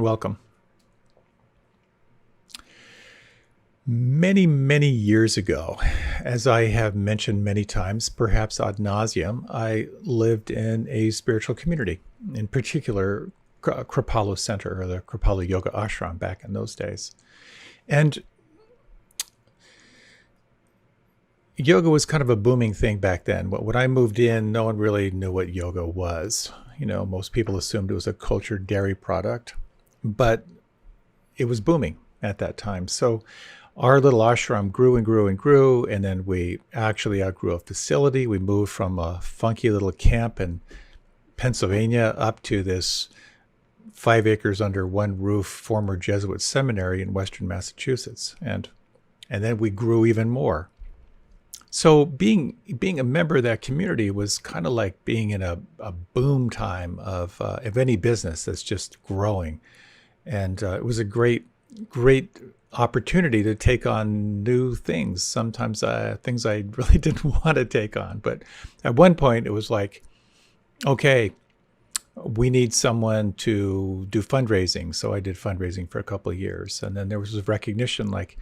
Welcome. Many, many years ago, as I have mentioned many times, perhaps ad nauseum, I lived in a spiritual community, in particular, Kripalu Center, or the Kripalu Yoga Ashram back in those days. And yoga was kind of a booming thing back then. When I moved in, no one really knew what yoga was. Most people assumed it was a cultured dairy product, but it was booming at that time. So our little ashram grew and grew and grew, and then we actually outgrew a facility. We moved from a funky little camp in Pennsylvania up to this 5 acres under one roof former Jesuit seminary in Western Massachusetts, and then we grew even more. So being a member of that community was kind of like being in a boom time of any business that's just growing, and it was a great opportunity to take on new things. Sometimes things I really didn't want to take on, but at one point it was like, okay, we need someone to do fundraising. So I did fundraising for a couple of years, and then there was this recognition, like,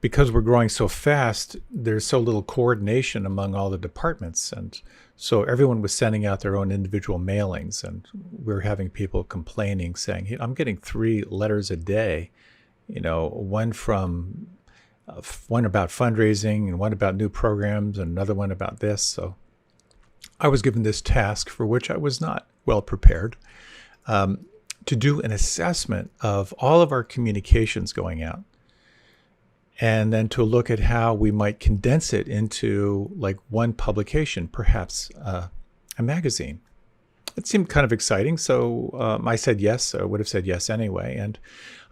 because we're growing so fast, there's so little coordination among all the departments. And so everyone was sending out their own individual mailings, and we were having people complaining, saying, hey, I'm getting 3 letters a day, one about fundraising and one about new programs and another one about this. So I was given this task, for which I was not well prepared, to do an assessment of all of our communications going out, and then to look at how we might condense it into like one publication, perhaps a magazine. It seemed kind of exciting, so I said yes. I would have said yes anyway, and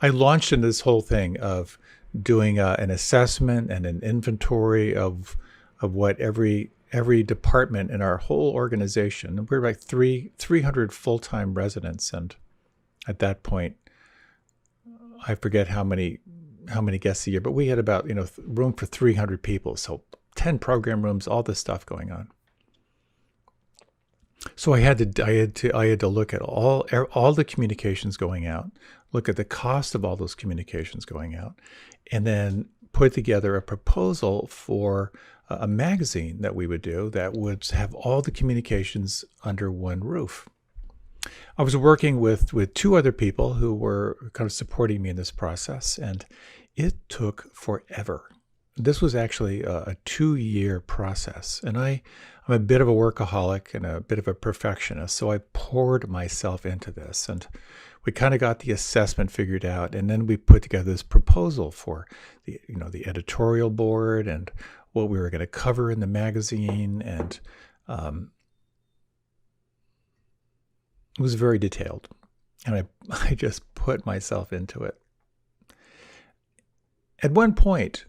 I launched into this whole thing of doing an assessment and an inventory of what every department in our whole organization. We're like 300 full-time residents, and at that point, I forget how many guests a year, but we had about room for 300 people, so 10 program rooms, all this stuff going on. So I had to look at all the communications going out, look at the cost of all those communications going out, and then put together a proposal for a magazine that we would do that would have all the communications under one roof. I was working with 2 other people who were kind of supporting me in this process, and it took forever. This was actually a 2-year process, and I'm a bit of a workaholic and a bit of a perfectionist, so I poured myself into this, and we kind of got the assessment figured out, and then we put together this proposal for the editorial board and what we were going to cover in the magazine, and it was very detailed, and I just put myself into it. At one point,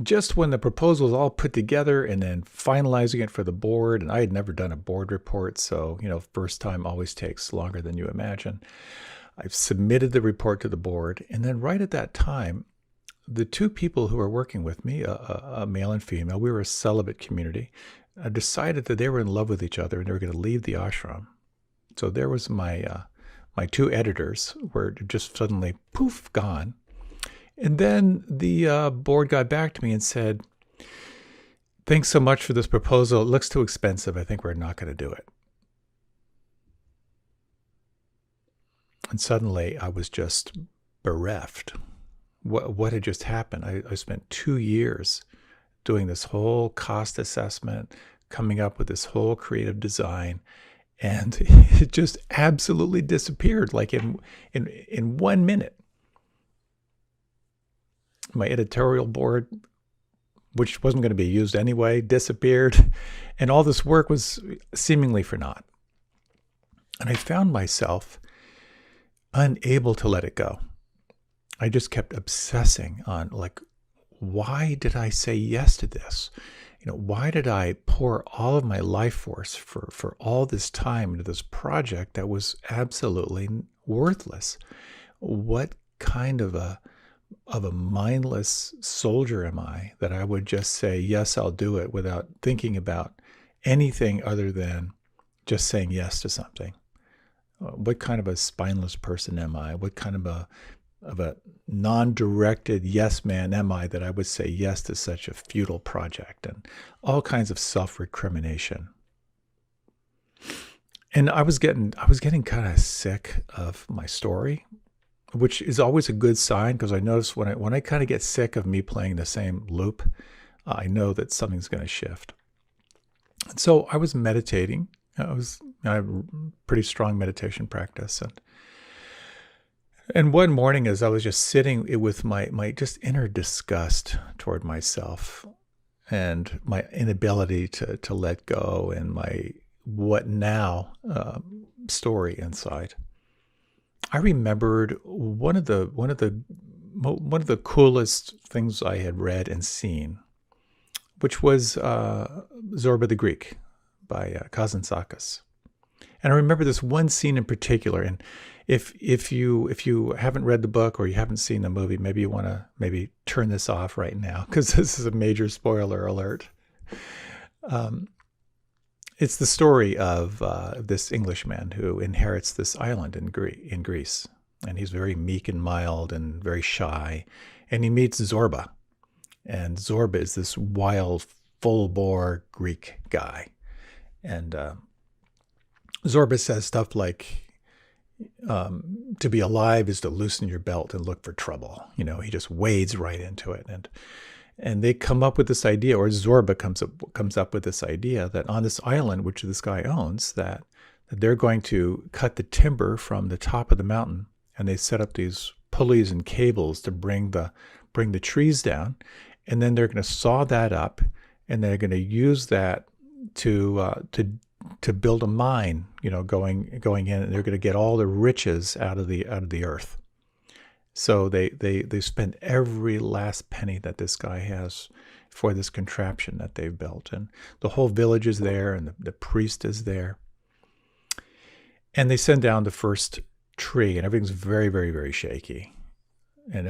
just when the proposal was all put together and then finalizing it for the board, and I had never done a board report, so, first time always takes longer than you imagine. I've submitted the report to the board, and then right at that time, the 2 people who were working with me, a male and female, we were a celibate community, decided that they were in love with each other and they were going to leave the ashram. So there was my 2 editors were just suddenly poof, gone. And then the board got back to me and said, thanks so much for this proposal. It looks too expensive. I think we're not going to do it. And suddenly I was just bereft. What had just happened? I spent 2 years doing this whole cost assessment, coming up with this whole creative design, and it just absolutely disappeared, like in 1 minute. My editorial board, which wasn't going to be used anyway, disappeared, and all this work was seemingly for naught. And I found myself unable to let it go. I just kept obsessing on, like, why did I say yes to this? Why did I pour all of my life force for all this time into this project that was absolutely worthless? What kind of a mindless soldier am I that I would just say, yes, I'll do it without thinking about anything other than just saying yes to something? What kind of a spineless person am I? What kind of a non-directed yes man am I that I would say yes to such a futile project, and all kinds of self-recrimination. And I was getting kind of sick of my story, which is always a good sign, because I notice when I kind of get sick of me playing the same loop, I know that something's going to shift. And so I was meditating. I have a pretty strong meditation practice, and one morning, as I was just sitting with my just inner disgust toward myself and my inability to let go, and my what now story inside, I remembered one of the coolest things I had read and seen, which was Zorba the Greek by Kazantzakis. And I remember this one scene in particular. And if you haven't read the book or you haven't seen the movie, maybe you want to turn this off right now, because this is a major spoiler alert. It's the story of this Englishman who inherits this island in Greece. And he's very meek and mild and very shy. And he meets Zorba. And Zorba is this wild, full-bore Greek guy. And Zorba says stuff like, to be alive is to loosen your belt and look for trouble. He just wades right into it. And they come up with this idea, or Zorba comes up with this idea, that on this island, which this guy owns, that they're going to cut the timber from the top of the mountain, and they set up these pulleys and cables to bring the trees down, and then they're going to saw that up, and they're going to use that to build a mine, going in, and they're going to get all the riches out of the earth. So they spend every last penny that this guy has for this contraption that they've built. And the whole village is there, and the priest is there. And they send down the first tree, and everything's very, very, very shaky. And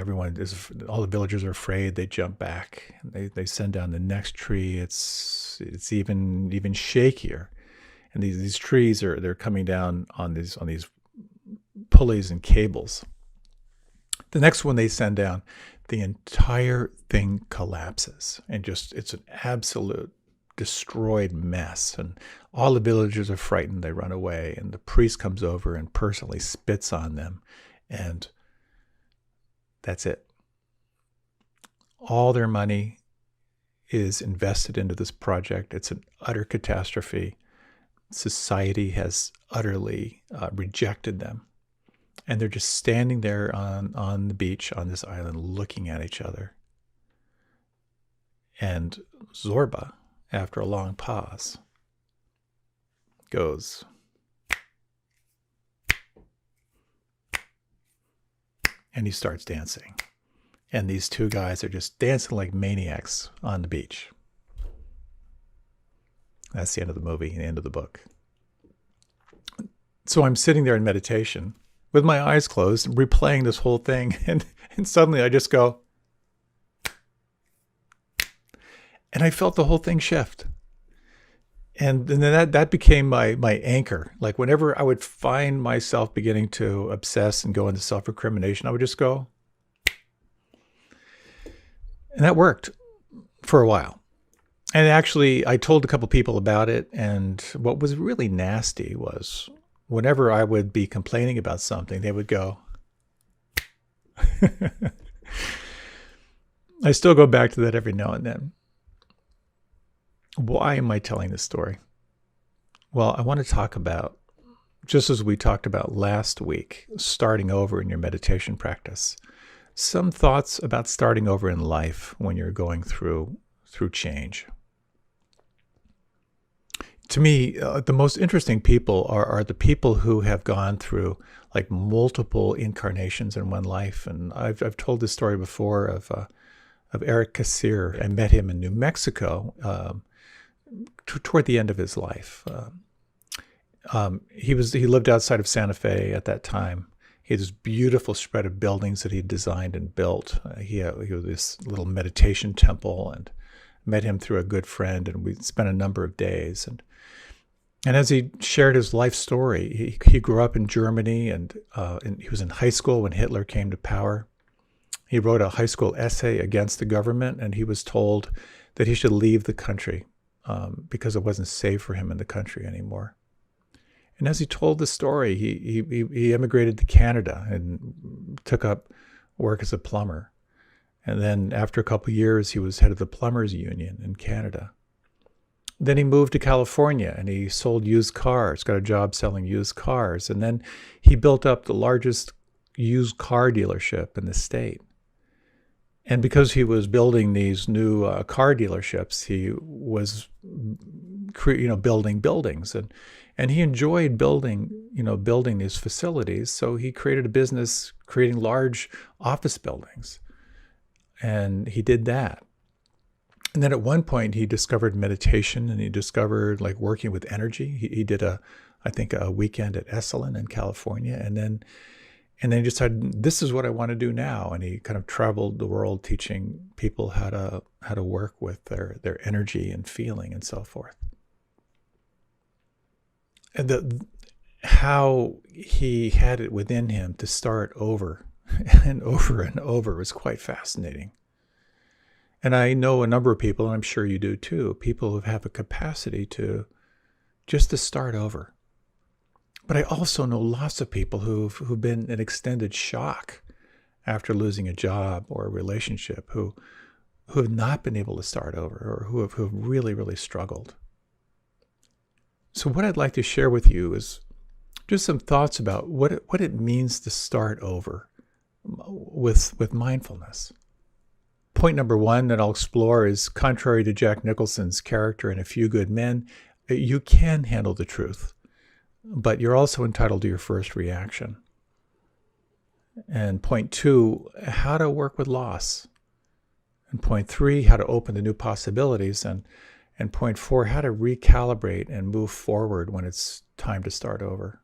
all the villagers are afraid. They jump back. And they send down the next tree. It's even shakier. And these trees they're coming down on these pulleys and cables. The next one they send down, the entire thing collapses, and it's an absolute destroyed mess. And all the villagers are frightened. They run away, and the priest comes over and personally spits on them, and that's it. All their money is invested into this project. It's an utter catastrophe. Society has utterly rejected them. And they're just standing there on the beach on this island looking at each other. And Zorba, after a long pause, goes, and he starts dancing. And these two guys are just dancing like maniacs on the beach. That's the end of the movie, the end of the book. So I'm sitting there in meditation with my eyes closed, replaying this whole thing, and suddenly I just go, and I felt the whole thing shift. And then that became my anchor. Like whenever I would find myself beginning to obsess and go into self-recrimination, I would just go. And that worked for a while. And actually, I told a couple people about it, and what was really nasty was whenever I would be complaining about something, they would go. I still go back to that every now and then. Why am I telling this story? Well, I want to talk about, just as we talked about last week, starting over in your meditation practice, some thoughts about starting over in life when you're going through change. To me, the most interesting people are the people who have gone through like multiple incarnations in one life. And I've told this story before of Eric Kassir. I met him in New Mexico toward the end of his life. He lived outside of Santa Fe at that time. He had this beautiful spread of buildings that he designed and built. He was this little meditation temple, and met him through a good friend, and we spent a number of days. And as he shared his life story, he grew up in Germany, and he was in high school when Hitler came to power. He wrote a high school essay against the government, and he was told that he should leave the country because it wasn't safe for him in the country anymore. And as he told the story, he immigrated to Canada and took up work as a plumber. And then after a couple of years, he was head of the plumbers union in Canada. Then he moved to California and he sold used cars, got a job selling used cars. And then he built up the largest used car dealership in the state. And because he was building these new car dealerships, he was, building buildings, and he enjoyed building these facilities. So he created a business creating large office buildings, and he did that. And then at one point, he discovered meditation, and he discovered like working with energy. He did a weekend at Esalen in California, and then he decided, this is what I want to do now. And he kind of traveled the world teaching people how to work with their energy and feeling and so forth. And how he had it within him to start over and over and over was quite fascinating. And I know a number of people, and I'm sure you do too, people who have a capacity to start over. But I also know lots of people who've been in extended shock after losing a job or a relationship, who have not been able to start over, or who have really, really struggled. So what I'd like to share with you is just some thoughts about what it means to start over with mindfulness. Point number one that I'll explore is, contrary to Jack Nicholson's character in A Few Good Men, you can handle the truth, but you're also entitled to your first reaction. And point two, how to work with loss. And point three, how to open to new possibilities. And point four, how to recalibrate and move forward when it's time to start over.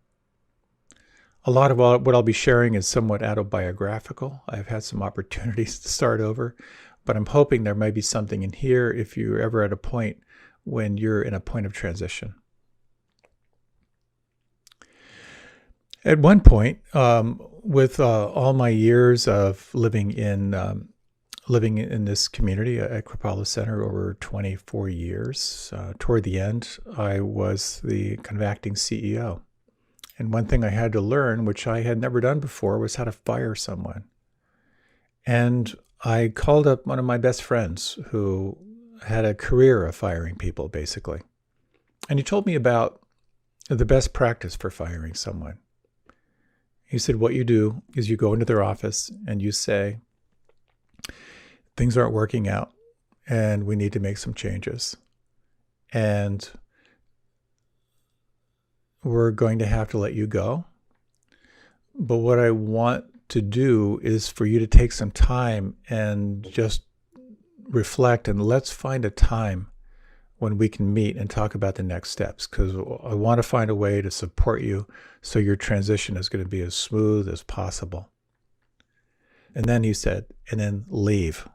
A lot of what I'll be sharing is somewhat autobiographical. I've had some opportunities to start over, but I'm hoping there might be something in here if you're ever at a point when you're in a point of transition. At one point, with all my years of living in this community at Kripalu Center over 24 years, toward the end, I was the kind of acting CEO. And one thing I had to learn, which I had never done before, was how to fire someone. And I called up one of my best friends who had a career of firing people, basically. And he told me about the best practice for firing someone. He said, what you do is you go into their office and you say, things aren't working out and we need to make some changes. And we're going to have to let you go. But what I want to do is for you to take some time and just reflect, and let's find a time when we can meet and talk about the next steps, because I want to find a way to support you so your transition is going to be as smooth as possible. And then he said, and then leave.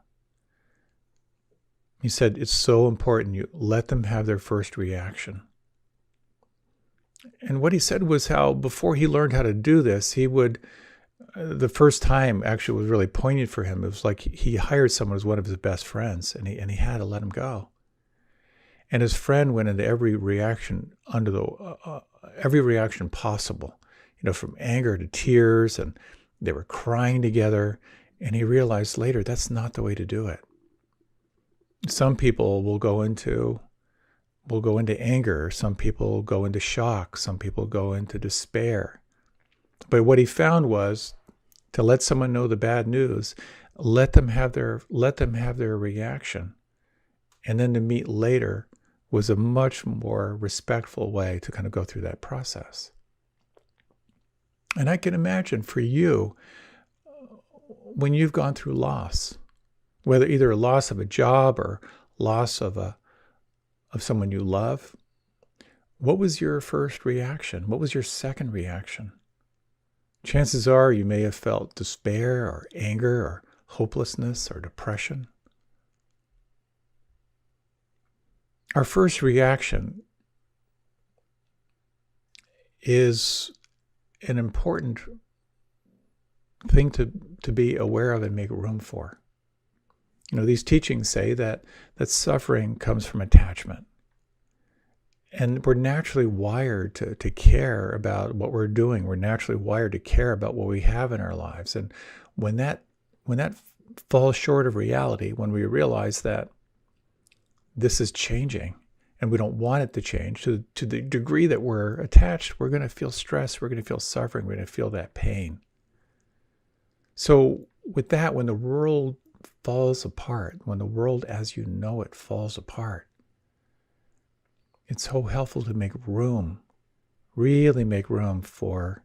He said, it's so important you let them have their first reaction. And what he said was how before he learned how to do this, he would, the first time actually was really poignant for him. It was like he hired someone who was one of his best friends, and he had to let him go. And his friend went into every reaction every reaction possible, from anger to tears, and they were crying together. And he realized later that's not the way to do it. Some people will go into anger. Some people go into shock. Some people go into despair. But what he found was to let someone know the bad news, let them have their reaction, and then to meet later was a much more respectful way to kind of go through that process. And I can imagine for you, when you've gone through loss, whether either a loss of a job or loss of someone you love, what was your first reaction? What was your second reaction? Chances are you may have felt despair or anger or hopelessness or depression. Our first reaction is an important thing to be aware of and make room for. These teachings say that suffering comes from attachment. And we're naturally wired to care about what we're doing. We're naturally wired to care about what we have in our lives. And when that falls short of reality, when we realize that this is changing and we don't want it to change, to the degree that we're attached, we're going to feel stress, we're going to feel suffering, we're going to feel that pain. So with that, when the world falls apart, when the world as you know it falls apart, it's so helpful to make room, really make room for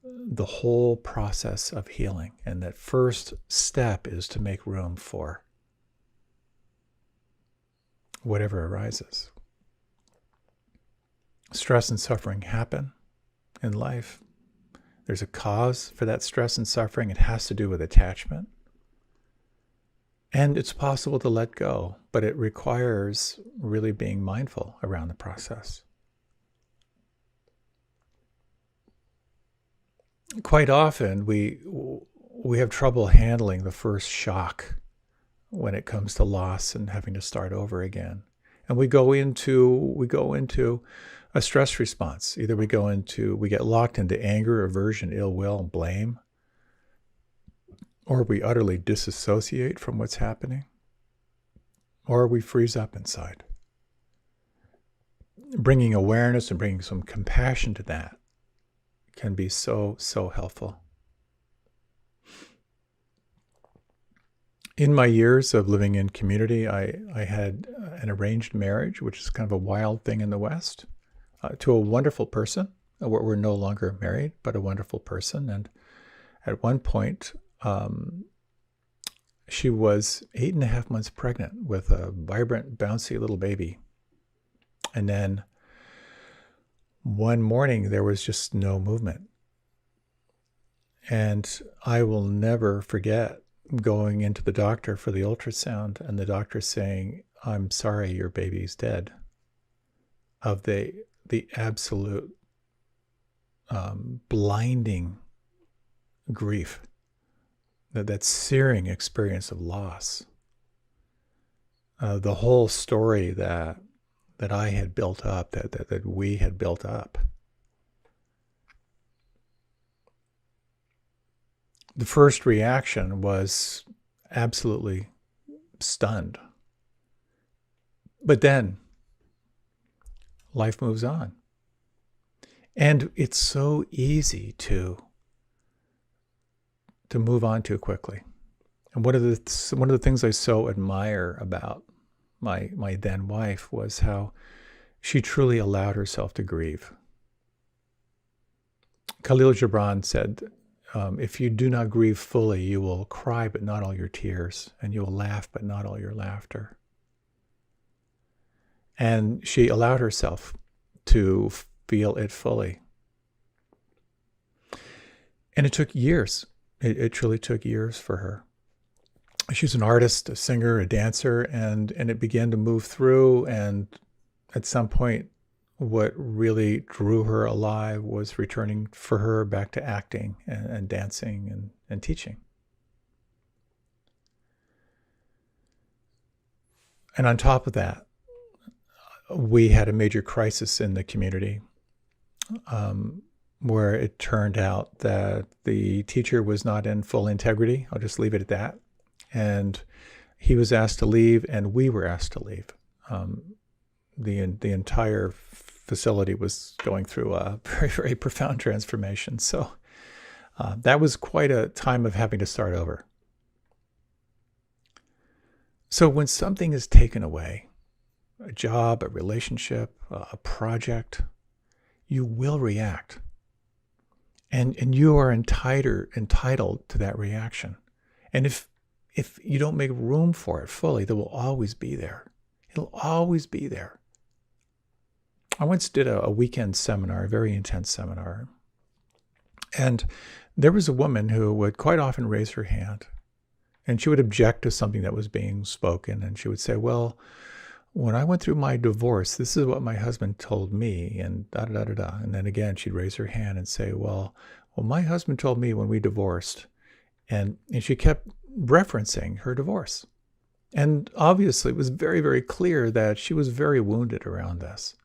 the whole process of healing. And that first step is to make room for whatever arises. Stress and suffering happen in life. There's a cause for that stress and suffering. It has to do with attachment. And it's possible to let go, but it requires really being mindful around the process. Quite often, we have trouble handling the first shock when it comes to loss and having to start over again. And we go into a stress response. Either we get locked into anger, aversion, ill will, and blame, or we utterly disassociate from what's happening, or we freeze up inside. Bringing awareness and bringing some compassion to that can be so, so helpful. In my years of living in community, I had an arranged marriage, which is kind of a wild thing in the West, to a wonderful person. We're no longer married, but a wonderful person. And at one point, she was 8.5 months pregnant with a vibrant, bouncy little baby. And then one morning, there was just no movement. And I will never forget going into the doctor for the ultrasound and the doctor saying, "I'm sorry, your baby's dead," of the absolute blinding grief, that searing experience of loss, the whole story that I had built up, that we had built up. The first reaction was absolutely stunned. But then life moves on. And it's so easy to move on too quickly. And one of the things I so admire about my then wife was how she truly allowed herself to grieve. Khalil Gibran said, if you do not grieve fully, you will cry but not all your tears, and you will laugh but not all your laughter. And she allowed herself to feel it fully. And it took years. It truly took years for her. She's an artist, a singer, a dancer, and it began to move through. And at some point, what really drew her alive was returning for her back to acting and dancing and teaching. And on top of that, we had a major crisis in the community where it turned out that the teacher was not in full integrity. I'll just leave it at that. And he was asked to leave, and we were asked to leave. The entire facility was going through a very, very profound transformation. So that was quite a time of having to start over. So when something is taken away, a job, a relationship, a project, you will react. And you are entitled to that reaction. And if you don't make room for it fully, it will always be there. It'll always be there. I once did a weekend seminar, a very intense seminar. And there was a woman who would quite often raise her hand. And she would object to something that was being spoken. And she would say, well, when I went through my divorce, this is what my husband told me, and da da da da da. And then again, she'd raise her hand and say, well, my husband told me when we divorced. And she kept referencing her divorce. And obviously, it was very, very clear that she was very wounded around this.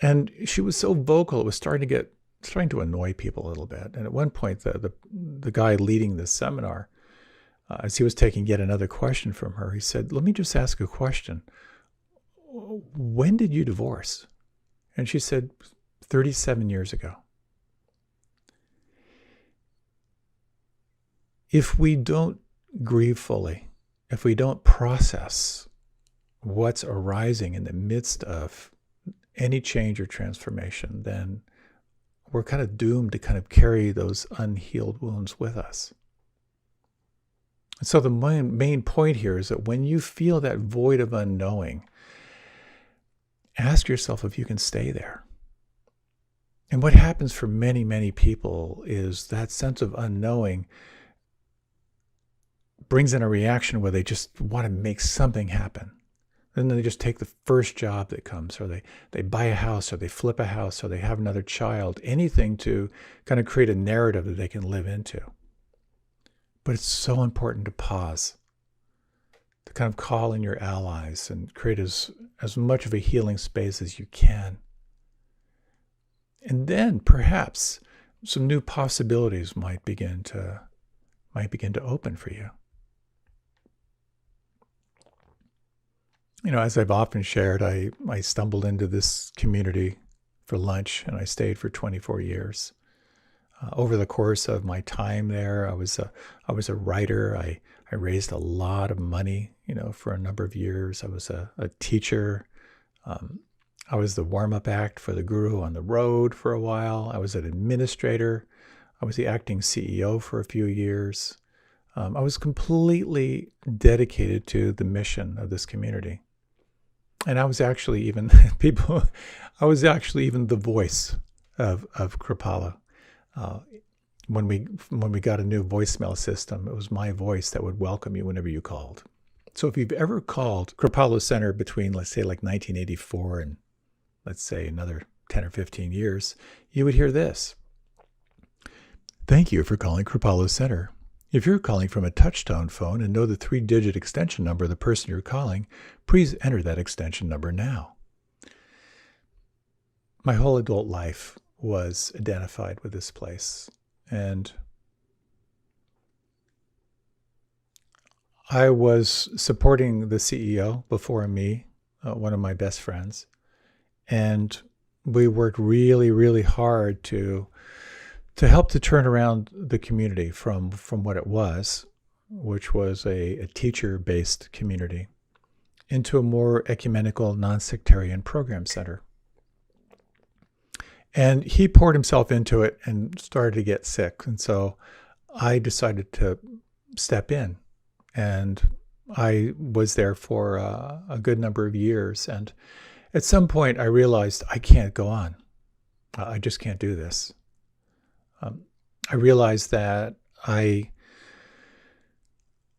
And she was so vocal, it was starting to annoy people a little bit. And at one point, the guy leading this seminar, as he was taking yet another question from her, he said, let me just ask a question. When did you divorce? And she said, 37 years ago. If we don't grieve fully, if we don't process what's arising in the midst of any change or transformation, then we're kind of doomed to kind of carry those unhealed wounds with us. And so the main point here is that when you feel that void of unknowing, ask yourself if you can stay there. And what happens for many, many people is that sense of unknowing brings in a reaction where they just want to make something happen. And then they just take the first job that comes, or they buy a house, or they flip a house, or they have another child, anything to kind of create a narrative that they can live into. But it's so important to pause, to kind of call in your allies and create as much of a healing space as you can. And then perhaps some new possibilities might begin to open for you. You know, as I've often shared, I stumbled into this community for lunch, and I stayed for 24 years. Over the course of my time there, I was a writer. I raised a lot of money, for a number of years. I was a teacher. I was the warm-up act for the Guru on the Road for a while. I was an administrator. I was the acting CEO for a few years. I was completely dedicated to the mission of this community. And I was actually even the voice of Kripalu. When we got a new voicemail system, it was my voice that would welcome you whenever you called. So if you've ever called Kripalu Center between, let's say, like 1984 and, let's say, another 10 or 15 years, you would hear this. Thank you for calling Kripalu Center. If you're calling from a touch-tone phone and know the 3-digit extension number of the person you're calling, please enter that extension number now. My whole adult life was identified with this place. And I was supporting the CEO before me, one of my best friends. And we worked really, really hard to help to turn around the community from what it was, which was a teacher-based community, into a more ecumenical, non-sectarian program center. And he poured himself into it and started to get sick. And so I decided to step in. And I was there for a good number of years. And at some point, I realized I can't go on. I just can't do this. I realized that I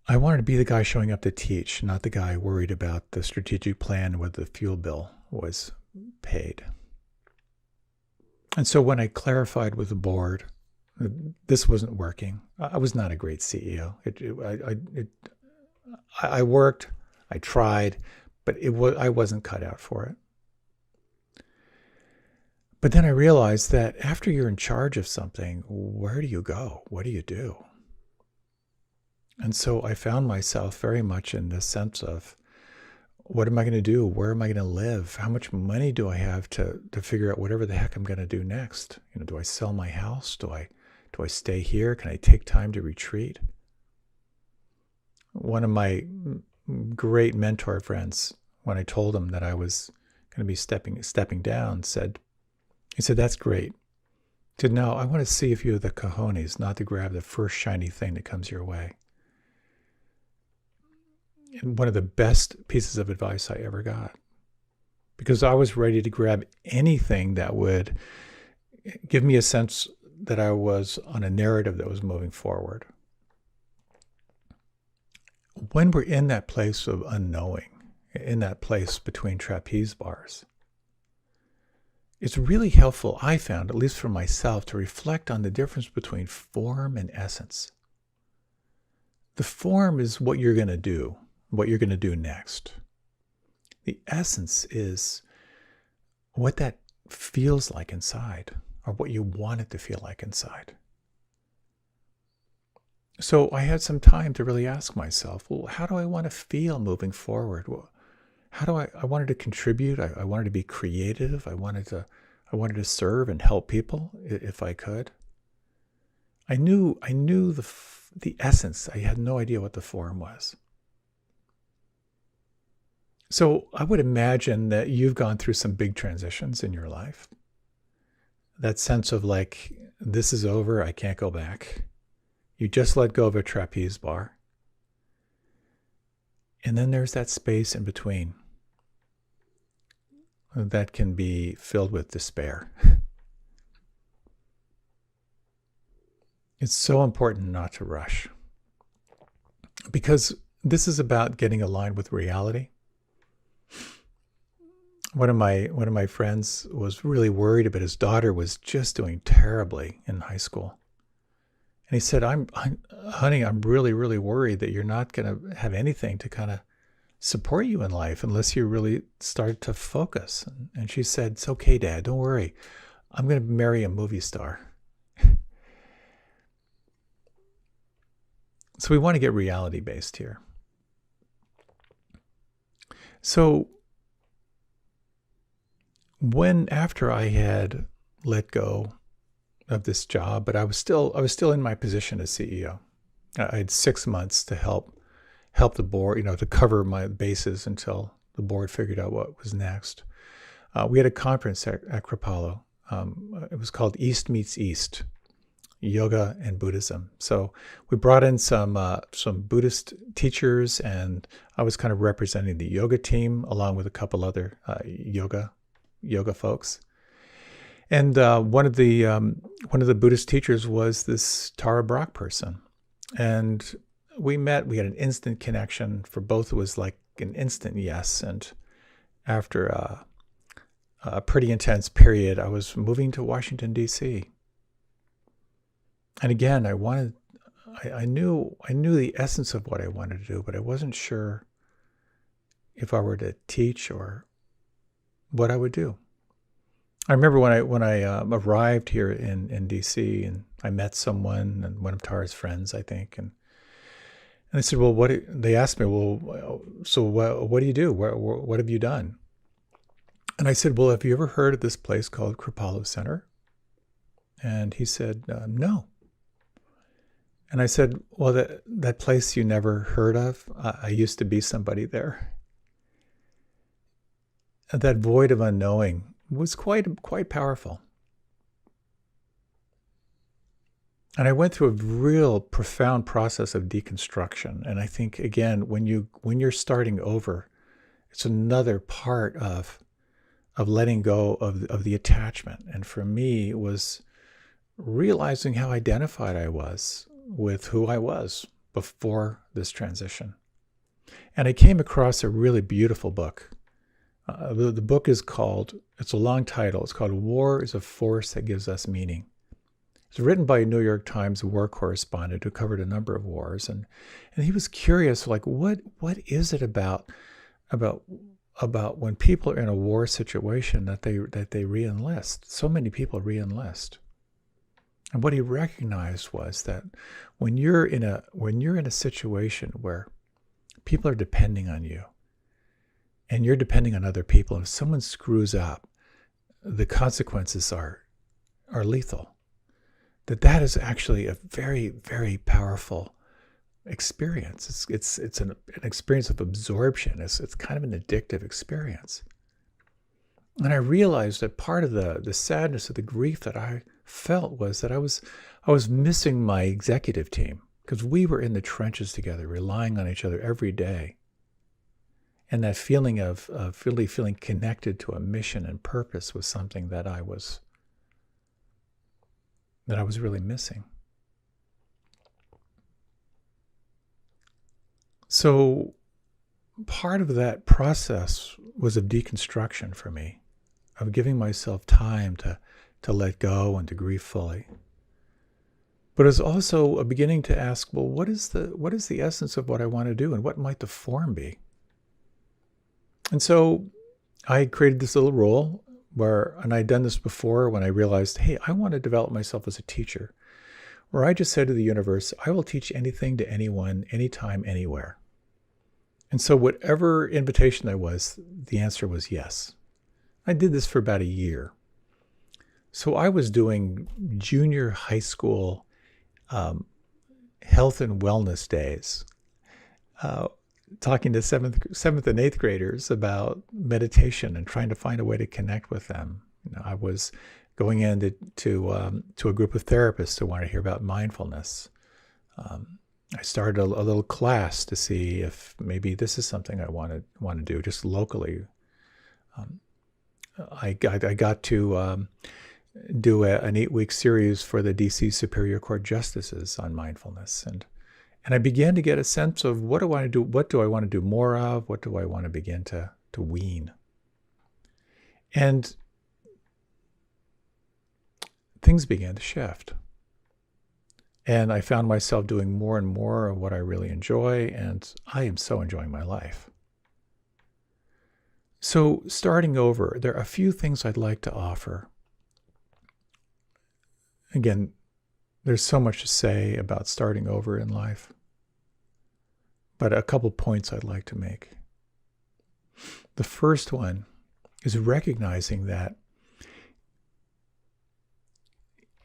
wanted to be the guy showing up to teach, not the guy worried about the strategic plan whether the fuel bill was paid. And so when I clarified with the board, this wasn't working. I was not a great CEO. I worked, I tried, but I wasn't cut out for it. But then I realized that after you're in charge of something, where do you go? What do you do? And so I found myself very much in this sense of, what am I going to do? Where am I going to live? How much money do I have to figure out whatever the heck I'm going to do next? Do I sell my house? Do I stay here? Can I take time to retreat? One of my great mentor friends, when I told him that I was going to be stepping down, he said, that's great. He said, no, I want to see if you have the cojones not to grab the first shiny thing that comes your way. And one of the best pieces of advice I ever got, because I was ready to grab anything that would give me a sense that I was on a narrative that was moving forward. When we're in that place of unknowing, in that place between trapeze bars. It's really helpful, I found, at least for myself, to reflect on the difference between form and essence. The form is what you're going to do, what you're going to do next. The essence is what that feels like inside, or what you want it to feel like inside. So I had some time to really ask myself, well, how do I want to feel moving forward? Well, how do I wanted to contribute. I wanted to be creative. I wanted to serve and help people if I could. I knew the essence. I had no idea what the form was. So I would imagine that you've gone through some big transitions in your life. That sense of like, this is over, I can't go back. You just let go of a trapeze bar. And then there's that space in between that can be filled with despair. It's so important not to rush, because this is about getting aligned with reality. One of my friends was really worried about his daughter was just doing terribly in high school. And he said, honey, I'm really, really worried that you're not going to have anything to kind of support you in life unless you really start to focus. And she said, it's okay, Dad, don't worry. I'm going to marry a movie star. So we want to get reality-based here. So after I had let go of this job, but I was still in my position as CEO. I had 6 months to help the board, to cover my bases until the board figured out what was next. We had a conference at Kripalu. It was called East Meets East, Yoga and Buddhism. So we brought in some Buddhist teachers, and I was kind of representing the yoga team along with a couple other yoga folks. And one of the Buddhist teachers was this Tara Brach person, and we met. We had an instant connection. For both, it was like an instant yes. And after a pretty intense period, I was moving to Washington, D.C. And again, I knew the essence of what I wanted to do, but I wasn't sure if I were to teach or what I would do. I remember when I arrived here in D.C. and I met someone, and one of Tara's friends, I think, and they said, well, they asked me, well, so what do you do? What have you done? And I said, well, have you ever heard of this place called Kripalu Center? And he said, no. And I said, well, that place you never heard of, I used to be somebody there. And that void of unknowing was quite powerful. And I went through a real profound process of deconstruction. And I think, again, when you're starting over, it's another part of letting go of the attachment. And for me, it was realizing how identified I was with who I was before this transition. And I came across a really beautiful book. The book is called, it's a long title, it's called War is a Force That Gives Us Meaning. It's written by a New York Times war correspondent who covered a number of wars. And he was curious, like, what is it about when people are in a war situation that they re-enlist? So many people re-enlist. And what he recognized was that when you're in a situation where people are depending on you, and you're depending on other people, and if someone screws up, the consequences are lethal. That is actually a very, very powerful experience. It's an experience of absorption. It's kind of an addictive experience. And I realized that part of the sadness of the grief that I felt was that I was missing my executive team, because we were in the trenches together, relying on each other every day. And that feeling of really feeling connected to a mission and purpose was something that I was really missing. So part of that process was of deconstruction for me, of giving myself time to let go and to grieve fully. But it's also a beginning to ask, well, what is the essence of what I want to do, and what might the form be? And so I created this little rule and I'd done this before when I realized, hey, I want to develop myself as a teacher, where I just said to the universe, I will teach anything to anyone, anytime, anywhere. And so whatever invitation there was, the answer was yes. I did this for about a year. So I was doing junior high school health and wellness days, talking to seventh and eighth graders about meditation and trying to find a way to connect with them. I was going into to a group of therapists who wanted to hear about mindfulness. I started a little class to see if maybe this is something I want to do just locally. I got to do an 8-week series for the DC Superior Court justices on mindfulness, and I began to get a sense of what do I do? What do I want to do more of? What do I want to begin to wean? And things began to shift. And I found myself doing more and more of what I really enjoy, and I am so enjoying my life. So starting over, there are a few things I'd like to offer. Again, there's so much to say about starting over in life, but a couple points I'd like to make. The first one is recognizing that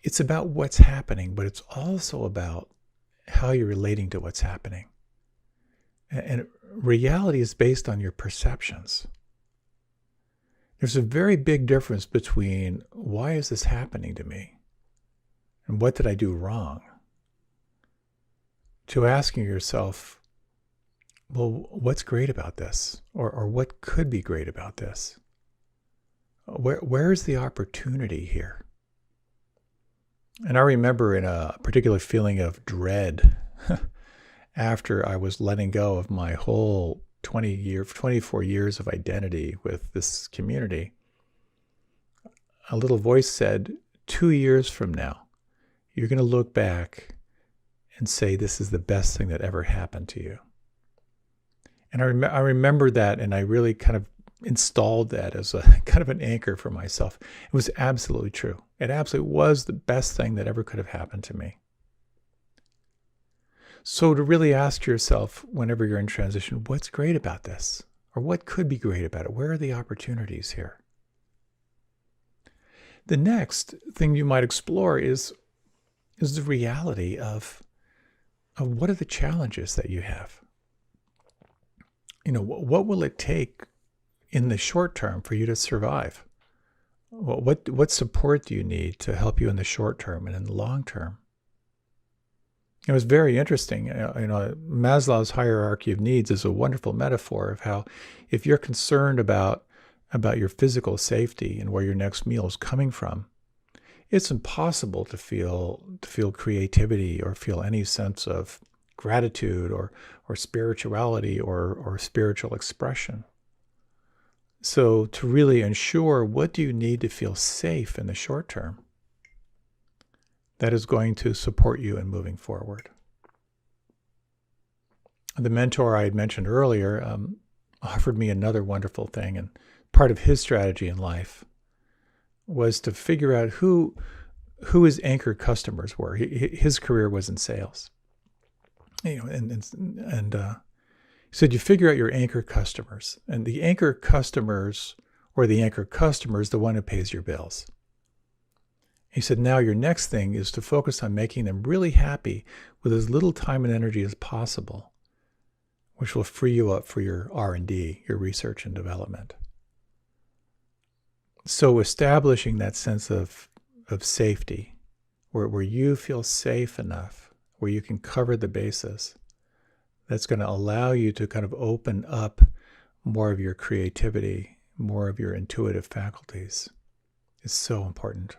it's about what's happening, but it's also about how you're relating to what's happening. And reality is based on your perceptions. There's a very big difference between why is this happening to me and what did I do wrong, to asking yourself, well, what's great about this? Or what could be great about this? Where's the opportunity here? And I remember in a particular feeling of dread after I was letting go of my whole 24 years of identity with this community, a little voice said, 2 years from now, you're going to look back and say, this is the best thing that ever happened to you. And I remember that, and I really kind of installed that as a kind of an anchor for myself. It was absolutely true. It absolutely was the best thing that ever could have happened to me. So to really ask yourself, whenever you're in transition, what's great about this? Or what could be great about it? Where are the opportunities here? The next thing you might explore is the reality of what are the challenges that you have? What will it take in the short term for you to survive? What support do you need to help you in the short term and in the long term? It was very interesting. Maslow's hierarchy of needs is a wonderful metaphor of how if you're concerned about your physical safety and where your next meal is coming from, it's impossible to feel creativity or feel any sense of gratitude or spirituality or spiritual expression. So to really ensure, what do you need to feel safe in the short term that is going to support you in moving forward? The mentor I had mentioned earlier offered me another wonderful thing, and part of his strategy in life was to figure out who his anchor customers were. His career was in sales, and he said you figure out your anchor customers, and the anchor customers or the anchor customer is the one who pays your bills. He said now your next thing is to focus on making them really happy with as little time and energy as possible, which will free you up for your R&D, your research and development. So establishing that sense of safety, where you feel safe enough, where you can cover the bases, that's going to allow you to kind of open up more of your creativity, more of your intuitive faculties, is so important.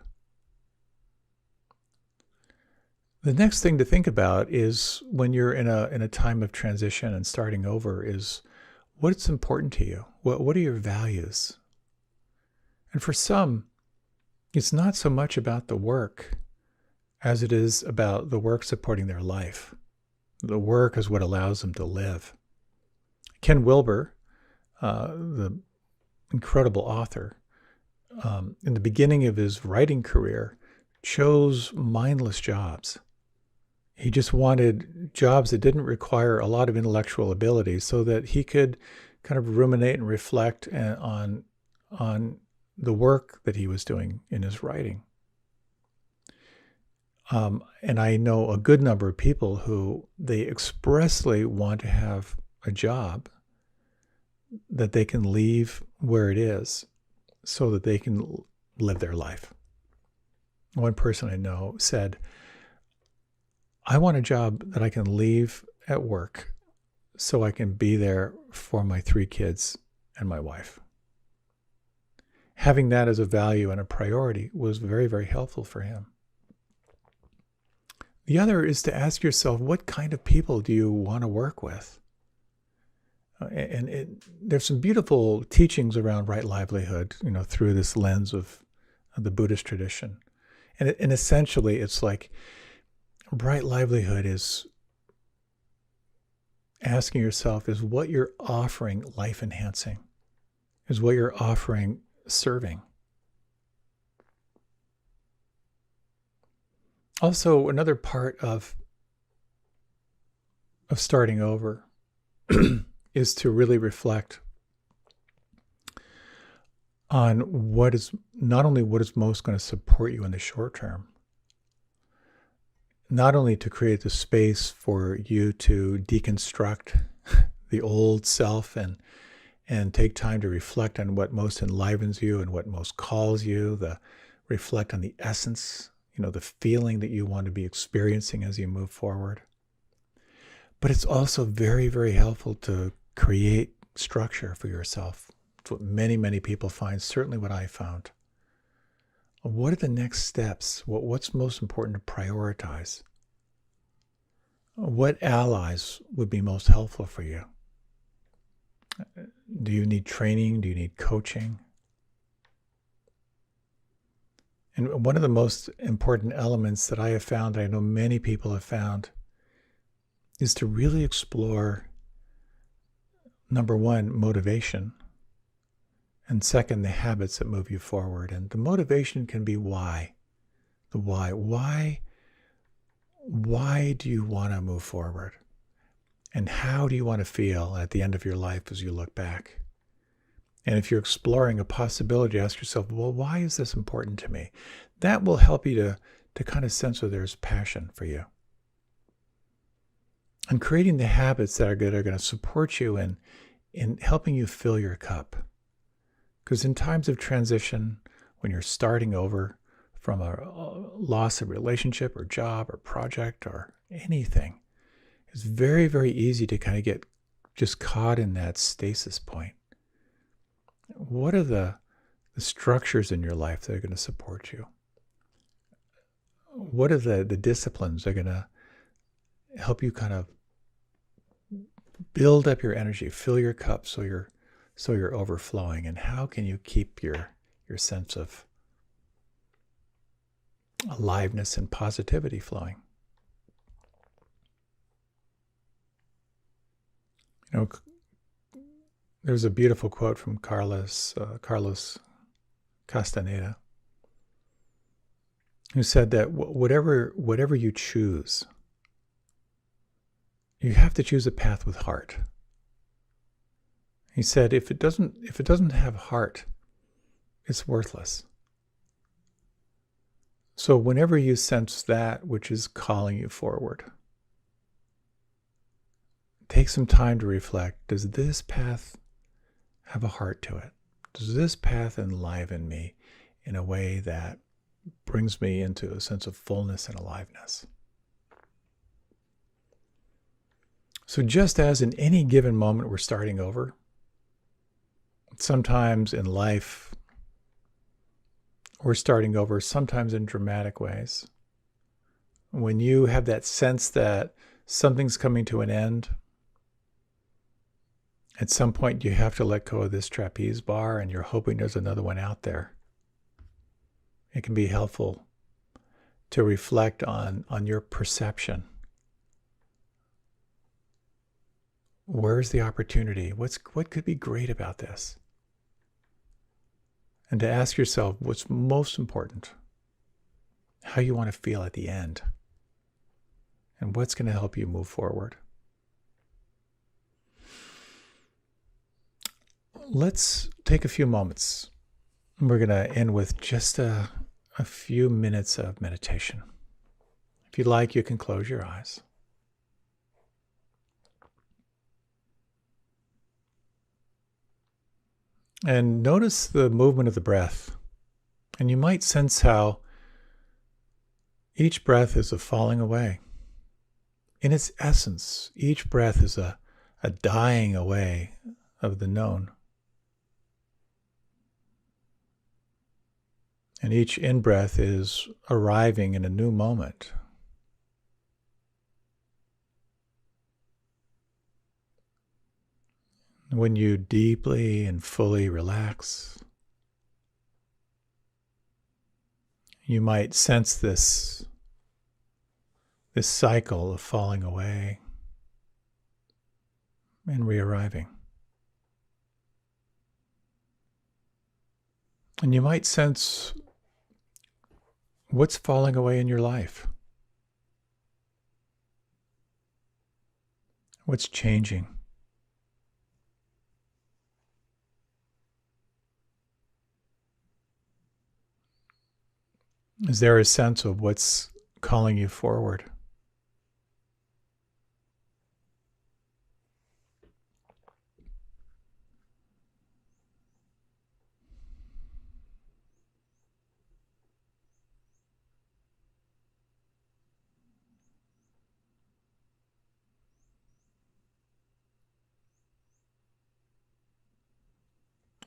The next thing to think about is when you're in a time of transition and starting over is, What's important to you? What are your values? And for some, it's not so much about the work as it is about the work supporting their life. The work is what allows them to live. Ken Wilber, the incredible author, in the beginning of his writing career, chose mindless jobs. He just wanted jobs that didn't require a lot of intellectual ability so that he could kind of ruminate and reflect on the work that he was doing in his writing. And I know a good number of people who they expressly want to have a job that they can leave where it is so that they can live their life. One person I know said, I want a job that I can leave at work so I can be there for my 3 kids and my wife. Having that as a value and a priority was very, very helpful for him. The other is to ask yourself, what kind of people do you want to work with? There's some beautiful teachings around right livelihood, through this lens of the Buddhist tradition. And essentially, it's like right livelihood is asking yourself, is what you're offering life enhancing? Is what you're offering serving? Also, another part of starting over is to really reflect on not only what is most going to support you in the short term, not only to create the space for you to deconstruct the old self and take time to reflect on what most enlivens you and what most calls you, reflect on the essence, the feeling that you want to be experiencing as you move forward. But it's also very, very helpful to create structure for yourself. It's what many, many people find, certainly what I found. What are the next steps? What's most important to prioritize? What allies would be most helpful for you? Do you need training? Do you need coaching? And one of the most important elements that I have found, I know many people have found, is to really explore, number one, motivation, and second, the habits that move you forward. And the motivation can be why. The why. Why do you want to move forward? And how do you want to feel at the end of your life as you look back? And if you're exploring a possibility, ask yourself, well, why is this important to me? That will help you to kind of sense whether there's passion for you. And creating the habits that are going to support you in helping you fill your cup. Because in times of transition, when you're starting over from a loss of relationship or job or project or anything, it's very, very easy to kind of get just caught in that stasis point. What are the structures in your life that are going to support you? What are the disciplines that are going to help you kind of build up your energy, fill your cup so you're overflowing? And how can you keep your sense of aliveness and positivity flowing? There's a beautiful quote from Carlos Castaneda, who said that whatever you choose, you have to choose a path with heart. He said, if it doesn't have heart, it's worthless. So whenever you sense that which is calling you forward, take some time to reflect. Does this path have a heart to it? Does this path enliven me in a way that brings me into a sense of fullness and aliveness? So just as in any given moment we're starting over, sometimes in life we're starting over, sometimes in dramatic ways. When you have that sense that something's coming to an end, At some point, you have to let go of this trapeze bar, and you're hoping there's another one out there. It can be helpful to reflect on your perception. Where's the opportunity? What could be great about this? And to ask yourself what's most important, how you want to feel at the end, and what's going to help you move forward. Let's take a few moments. We're going to end with just a few minutes of meditation. If you'd like, you can close your eyes. And notice the movement of the breath. And you might sense how each breath is a falling away. In its essence, each breath is a dying away of the known. And each in-breath is arriving in a new moment. When you deeply and fully relax, you might sense this cycle of falling away and re-arriving. And you might sense what's falling away in your life. What's changing? Is there a sense of what's calling you forward?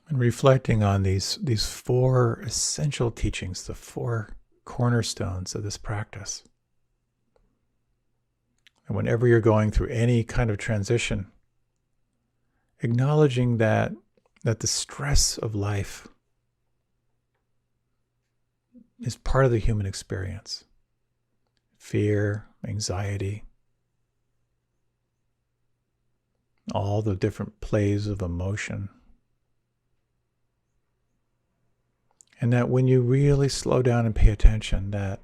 And reflecting on these four essential teachings, the four cornerstones of this practice. And whenever you're going through any kind of transition, acknowledging that the stress of life is part of the human experience. Fear, anxiety, all the different plays of emotion. And that when you really slow down and pay attention, that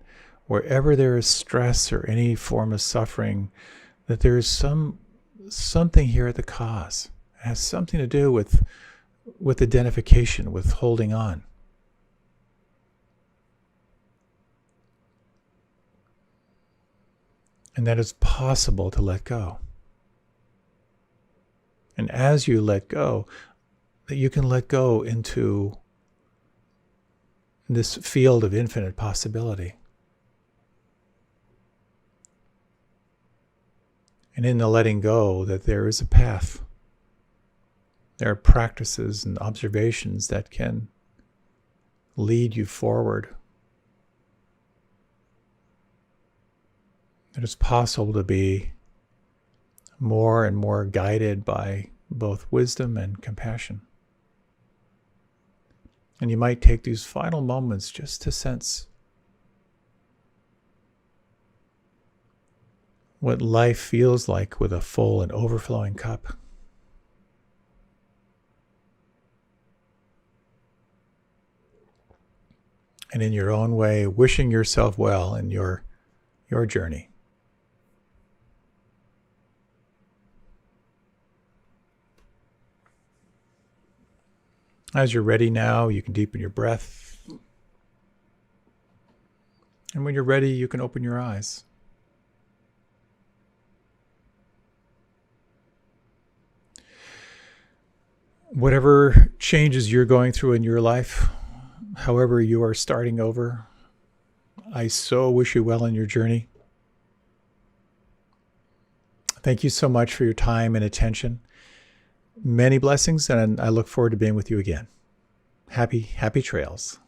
wherever there is stress or any form of suffering, that there is something here at the cause. It has something to do with identification, with holding on. And that it's possible to let go. And as you let go, that you can let go into this field of infinite possibility. And in the letting go, that there is a path. There are practices and observations that can lead you forward. That it's possible to be more and more guided by both wisdom and compassion. And you might take these final moments just to sense what life feels like with a full and overflowing cup. And in your own way, wishing yourself well in your journey. As you're ready now, you can deepen your breath. And when you're ready, you can open your eyes. Whatever changes you're going through in your life, however you are starting over, I so wish you well in your journey. Thank you so much for your time and attention. Many blessings, and I look forward to being with you again. Happy trails.